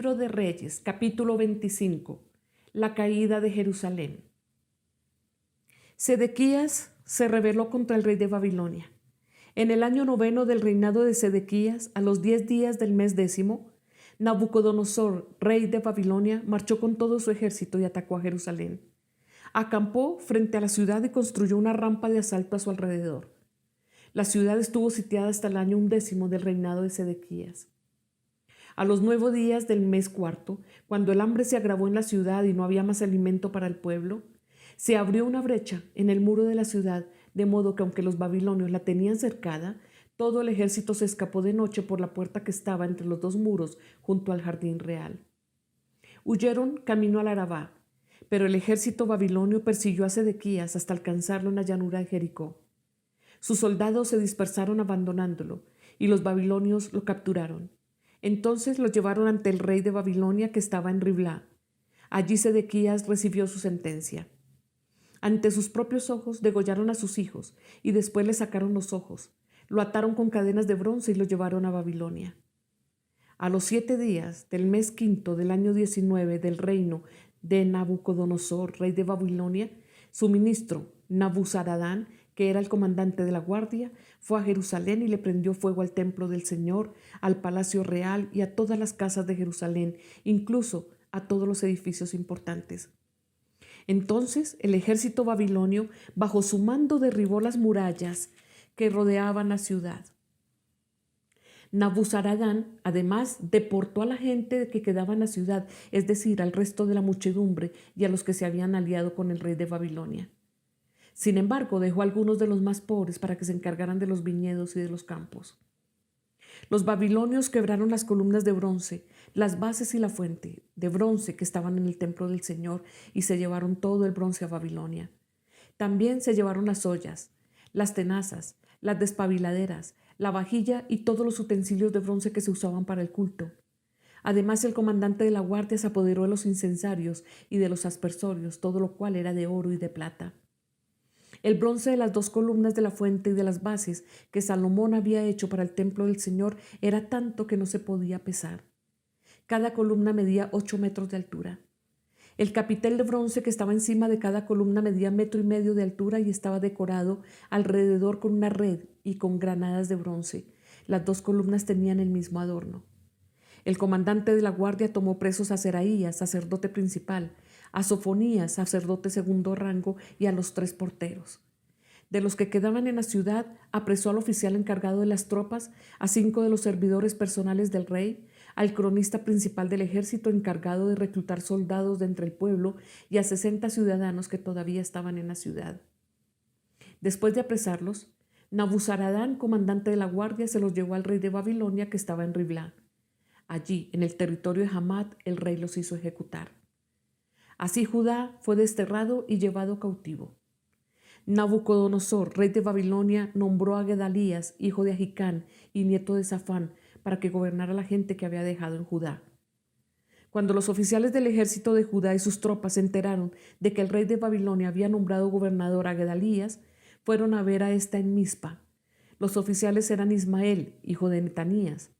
Libro de Reyes, capítulo 25. La caída de Jerusalén. Sedequías se rebeló contra el rey de Babilonia. En el año 9 del reinado de Sedequías, a los 10 días del mes 10, Nabucodonosor, rey de Babilonia, marchó con todo su ejército y atacó a Jerusalén. Acampó frente a la ciudad y construyó una rampa de asalto a su alrededor. La ciudad estuvo sitiada hasta el año 11 del reinado de Sedequías. A los 9 días del mes 4, cuando el hambre se agravó en la ciudad y no había más alimento para el pueblo, se abrió una brecha en el muro de la ciudad, de modo que aunque los babilonios la tenían cercada, todo el ejército se escapó de noche por la puerta que estaba entre los dos muros junto al jardín real. Huyeron camino al Arabá, pero el ejército babilonio persiguió a Sedequías hasta alcanzarlo en la llanura de Jericó. Sus soldados se dispersaron abandonándolo, y los babilonios lo capturaron. Entonces lo llevaron ante el rey de Babilonia que estaba en Riblá. Allí Sedequías recibió su sentencia. Ante sus propios ojos degollaron a sus hijos y después le sacaron los ojos. Lo ataron con cadenas de bronce y lo llevaron a Babilonia. A los 7 días del mes 5 del año 19 del reino de Nabucodonosor, rey de Babilonia, su ministro Nabuzaradán, que era el comandante de la guardia, fue a Jerusalén y le prendió fuego al templo del Señor, al palacio real y a todas las casas de Jerusalén, incluso a todos los edificios importantes. Entonces el ejército babilonio, bajo su mando, derribó las murallas que rodeaban la ciudad. Nabuzaradán, además, deportó a la gente que quedaba en la ciudad, es decir, al resto de la muchedumbre y a los que se habían aliado con el rey de Babilonia. Sin embargo, dejó a algunos de los más pobres para que se encargaran de los viñedos y de los campos. Los babilonios quebraron las columnas de bronce, las bases y la fuente de bronce que estaban en el templo del Señor, y se llevaron todo el bronce a Babilonia. También se llevaron las ollas, las tenazas, las despabiladeras, la vajilla y todos los utensilios de bronce que se usaban para el culto. Además, el comandante de la guardia se apoderó de los incensarios y de los aspersorios, todo lo cual era de oro y de plata. El bronce de las 2 columnas de la fuente y de las bases que Salomón había hecho para el templo del Señor era tanto que no se podía pesar. Cada columna medía 8 metros de altura. El capitel de bronce que estaba encima de cada columna medía 1,5 metros de altura y estaba decorado alrededor con una red y con granadas de bronce. Las 2 columnas tenían el mismo adorno. El comandante de la guardia tomó presos a Seraías, sacerdote principal, a Sofonías, sacerdote segundo rango, y a los 3 porteros. De los que quedaban en la ciudad, apresó al oficial encargado de las tropas, a 5 de los servidores personales del rey, al cronista principal del ejército encargado de reclutar soldados de entre el pueblo y a 60 ciudadanos que todavía estaban en la ciudad. Después de apresarlos, Nabuzaradán, comandante de la guardia, se los llevó al rey de Babilonia que estaba en Riblá. Allí, en el territorio de Hamat, el rey los hizo ejecutar. Así Judá fue desterrado y llevado cautivo. Nabucodonosor, rey de Babilonia, nombró a Gedalías, hijo de Ahicán y nieto de Safán, para que gobernara la gente que había dejado en Judá. Cuando los oficiales del ejército de Judá y sus tropas se enteraron de que el rey de Babilonia había nombrado gobernador a Gedalías, fueron a ver a ésta en Mizpa. Los oficiales eran Ismael, hijo de Netanías,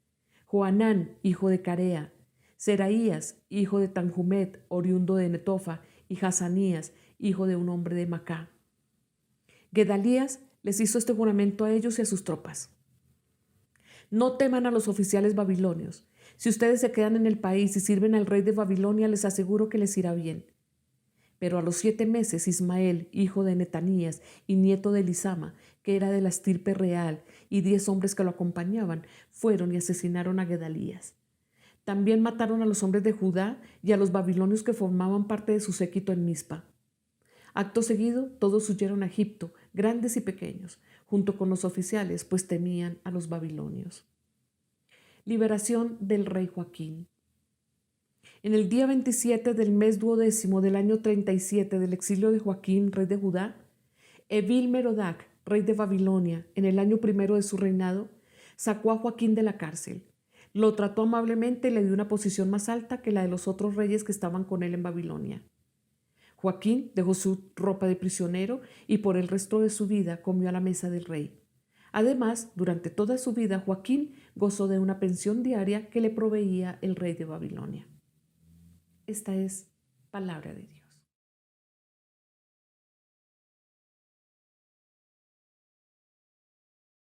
Joanán, hijo de Carea, Seraías, hijo de Tanhumet, oriundo de Netofa, y Hazanías, hijo de un hombre de Macá. Gedalías les hizo este juramento a ellos y a sus tropas: no teman a los oficiales babilonios. Si ustedes se quedan en el país y sirven al rey de Babilonia, les aseguro que les irá bien. Pero a los 7 meses, Ismael, hijo de Netanías y nieto de Elisama, que era de la estirpe real, y 10 hombres que lo acompañaban, fueron y asesinaron a Gedalías. También mataron a los hombres de Judá y a los babilonios que formaban parte de su séquito en Mizpa. Acto seguido, todos huyeron a Egipto, grandes y pequeños, junto con los oficiales, pues temían a los babilonios. Liberación del rey Joaquín. En el día 27 del mes 12 del año 37 del exilio de Joaquín, rey de Judá, Evil-Merodach, rey de Babilonia, en el año 1 de su reinado, sacó a Joaquín de la cárcel. Lo trató amablemente y le dio una posición más alta que la de los otros reyes que estaban con él en Babilonia. Joaquín dejó su ropa de prisionero y por el resto de su vida comió a la mesa del rey. Además, durante toda su vida, Joaquín gozó de una pensión diaria que le proveía el rey de Babilonia. Esta es palabra de Dios.